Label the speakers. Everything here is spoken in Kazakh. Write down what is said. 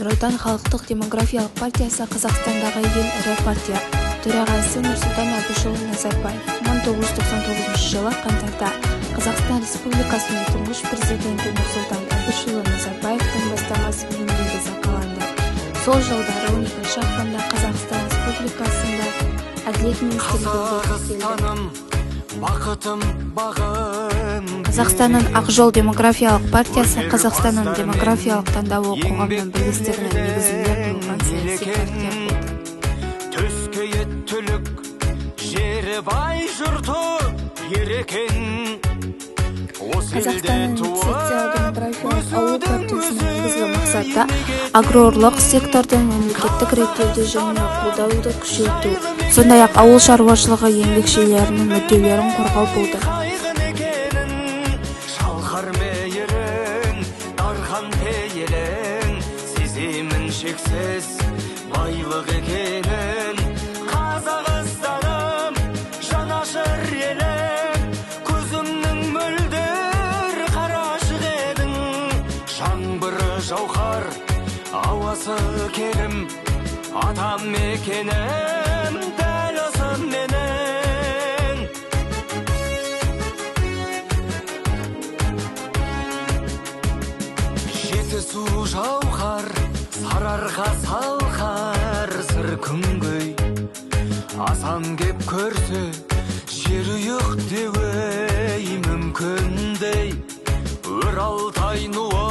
Speaker 1: Нұр Отан халықтық демографиялық партиясы Қазақстандағы ең ірі партия. Төрағасы Нұрсұлтан Әбішұлы Назарбаев 1999 жылы қаңтарда Қазақстан Республикасының тұңғыш президенті Нұрсұлтан Әбішұлы Назарбаевтың бастамасымен негізі қаланды. Сол жылдары 12 ақпанда Қазақстан Республикасында Әділет министрлігі келді. Қазақстанның Ақжол демографиялық партиясы Қазақстанның демографиялық таңдауы қоғамның бірлестігінің негізінде құрылған саяси партия болды.
Speaker 2: Төскейі түлік, жері бай жұрты ерекен.
Speaker 1: Қазақстанның социал-демографиялық ауыл партиясының негізгі мақсаты агрорлық сектордың мемлекеттік реттеуді және қолдауды күшейту, сондай-ақ ауыл шаруашылығы еңбекшілерінің мүдделерін қорғау болды.
Speaker 2: Шалқар мейірің, дархан пейілің, сеземін шексіз байлық екенін. Қазақстаным, жанашыр елің, көзімнің мөлдір қарашық едің. Жаңбыры жауһар, ауасы керім, атам мекенім, дәл осы менің. Жетісу жауһар, сарыарқа салқар, сыр күнгөй. Асан кеп көрсе, жер ұйық деуей мүмкіндей. Өр Алтай нуы